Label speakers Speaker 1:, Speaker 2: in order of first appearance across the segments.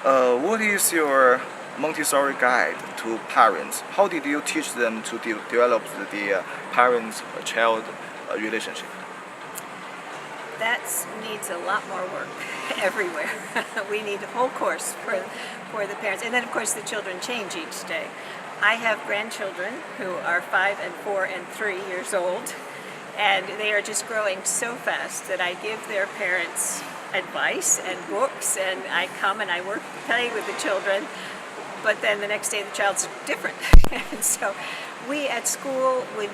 Speaker 1: What is your Montessori guide to parents? How did you teach them to develop the parent-child relationship?
Speaker 2: That needs a lot more work everywhere. We need a whole course for the parents. And then, of course, the children change each day. I have grandchildren who are 5 and 4 and 3 years old, and they are just growing so fast that I give their parents advice and books, and I come and I play with the children, but then the next day the child's different. And so we at school would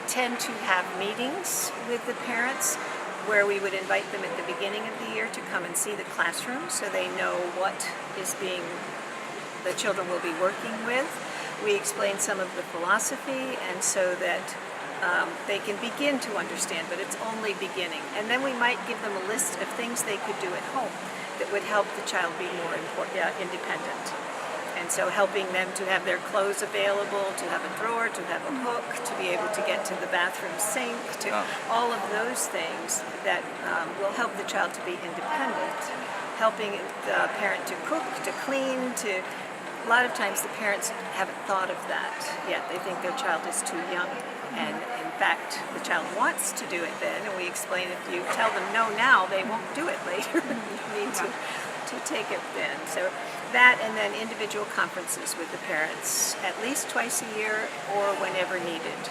Speaker 2: tend to have meetings with the parents where we would invite them at the beginning of the year to come and see the classroom so they know what the children will be working with. We explain some of the philosophy, and so that they can begin to understand, but it's only beginning. And then we might give them a list of things they could do at home that would help the child be more independent. And so helping them to have their clothes available, to have a drawer, to have a hook, to be able to get to the bathroom sink, to all of those things that will help the child to be independent. Helping the parent to cook, to clean, a lot of times the parents haven't thought of that yet. They think their child is too young. And in fact, the child wants to do it then, and we explain if you tell them no now, they won't do it later. You need to take it then. So that, and then individual conferences with the parents at least twice a year or whenever needed.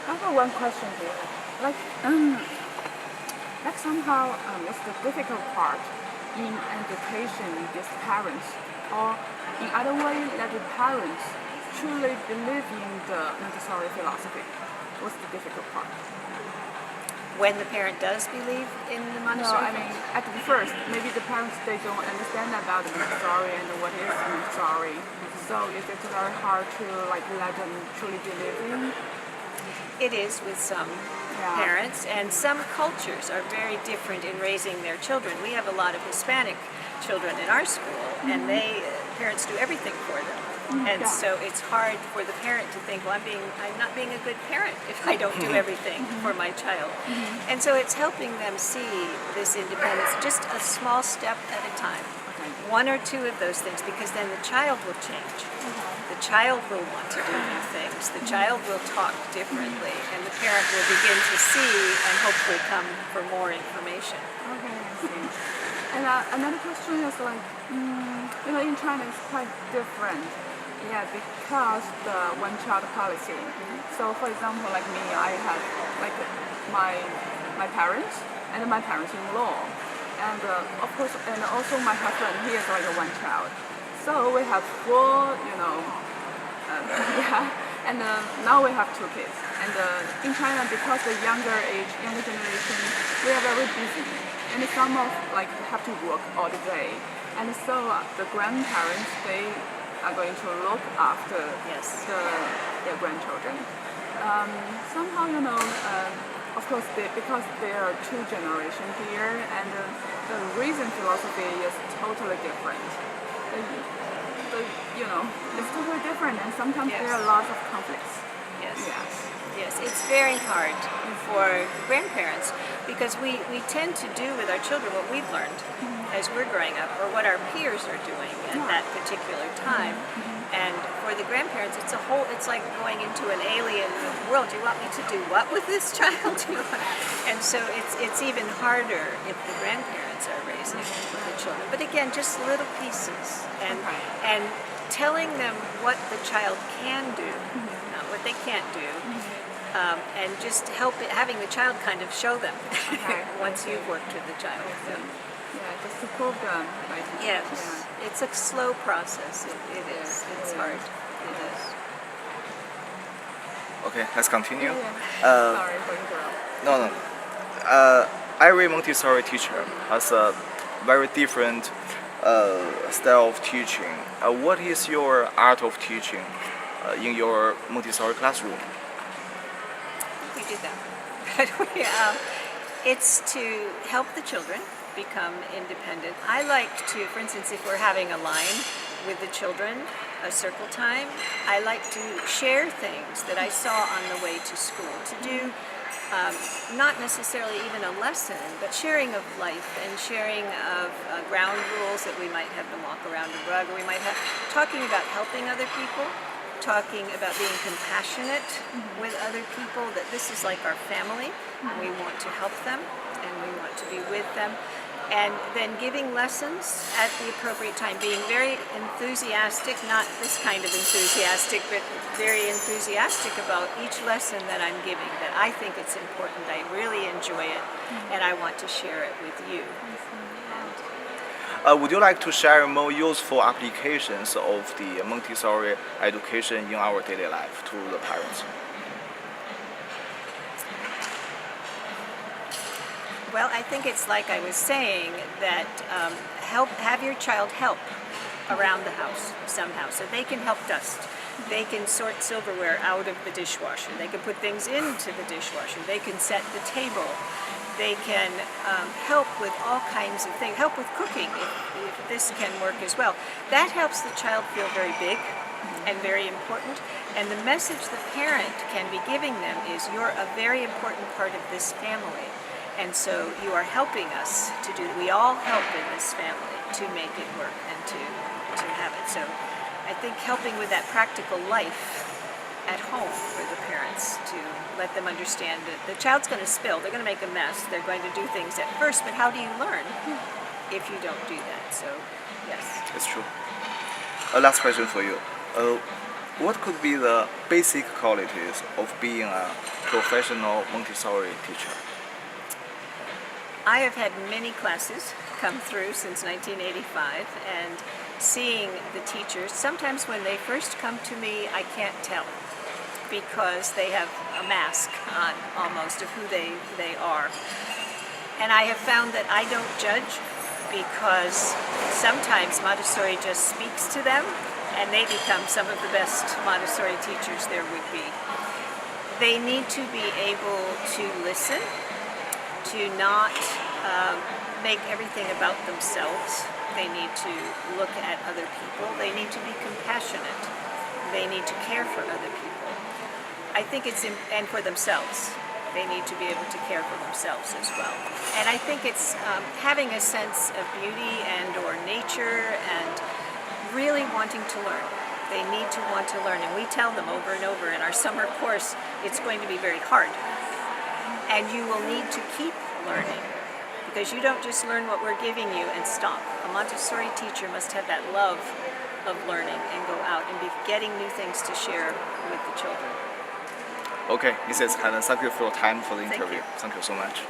Speaker 3: I have one question here. Like somehow it's the difficult part in education these parents, or in other way that the parents truly believe in the Montessori philosophy. What's the difficult part?
Speaker 2: When the parent does believe in the Montessori?
Speaker 3: No, I mean, at the first, maybe the parents, they don't understand about the Montessori and what is Montessori. So is it very hard to let them truly believe in?
Speaker 2: It is with some parents, and some cultures are very different in raising their children. We have a lot of Hispanic children in our school, and parents do everything for them. And so it's hard for the parent to think, well, I'm not being a good parent if I don't do everything for my child. And so it's helping them see this independence, just a small step at a time. One or two of those things, because then the child will change. The child will want to do new things. The child will talk differently, and the parent will begin to see and hopefully come for more information.
Speaker 3: Okay, I see. And another question is like, in China it's quite different. Yeah, because the one-child policy. So, for example, like me, I have like my parents and my parents-in-law, and of course, and also my husband. He is like a one child. So we have four, and now we have 2 kids. And in China, because the younger generation, we are very busy, and some of have to work all the day, and so the grandparents they are going to look after their grandchildren. Somehow, of course, because there are 2 generations here, and the reason philosophy is totally different. It's totally different, and sometimes there are lots of conflicts.
Speaker 2: Yes, it's very hard for grandparents because we tend to do with our children what we've learned as we're growing up, or what our peers are doing at that particular time. And for the grandparents, it's like going into an alien world. Do you want me to do what with this child? And so it's even harder if the grandparents are raising the children. But again, just little pieces, and telling them what the child can do, not what they can't do. And just having the child kind of show them once you've worked with the child. So.
Speaker 3: Yeah, just to prove them.
Speaker 2: Yes, it's a slow process. It is. It's hard. It is.
Speaker 1: Okay, let's continue.
Speaker 3: Sorry for interrupting.
Speaker 1: No. Every Montessori teacher has a very different style of teaching. What is your art of teaching in your Montessori classroom?
Speaker 2: We did that. It's to help the children become independent. I like to, for instance, if we're having a line with the children, a circle time, I like to share things that I saw on the way to school, to do not necessarily even a lesson, but sharing of life and sharing of ground rules that we might have them walk around a rug, or we might have talking about helping other people, talking about being compassionate with other people, that this is like our family and we want to help them and we want to be with them. And then giving lessons at the appropriate time, being very enthusiastic, not this kind of enthusiastic, but very enthusiastic about each lesson that I'm giving, that I think it's important, I really enjoy it, and I want to share it with you.
Speaker 1: Would you like to share more useful applications of the Montessori education in our daily life to the parents?
Speaker 2: Well, I think it's like I was saying, that have your child help around the house somehow, so they can help dust. They can sort silverware out of the dishwasher. They can put things into the dishwasher. They can set the table. They can help with all kinds of things. Help with cooking if this can work as well. That helps the child feel very big and very important. And the message the parent can be giving them is, you're a very important part of this family. And so you are helping us to do, we all help in this family to make it work and to have it. So I think helping with that practical life at home for the parents, to let them understand that the child's going to spill, they're going to make a mess, they're going to do things at first, but how do you learn if you don't do that? So, yes.
Speaker 1: It's true. Last question for you. What could be the basic qualities of being a professional Montessori teacher?
Speaker 2: I have had many classes come through since 1985, and seeing the teachers, sometimes when they first come to me, I can't tell, because they have a mask on almost of who they are. And I have found that I don't judge, because sometimes Montessori just speaks to them and they become some of the best Montessori teachers there would be. They need to be able to listen, to not make everything about themselves. They need to look at other people. They need to be compassionate. They need to care for other people. I think it's, and for themselves. They need to be able to care for themselves as well. And I think it's having a sense of beauty and or nature, and really wanting to learn. They need to want to learn, and we tell them over and over in our summer course, it's going to be very hard. And you will need to keep learning, because you don't just learn what we're giving you and stop. A Montessori teacher must have that love of learning and go out and be getting new things to share with the children.
Speaker 1: Okay, Mrs. Hannon, thank you for your time for the
Speaker 2: Thank
Speaker 1: interview.
Speaker 2: you.
Speaker 1: Thank you so much.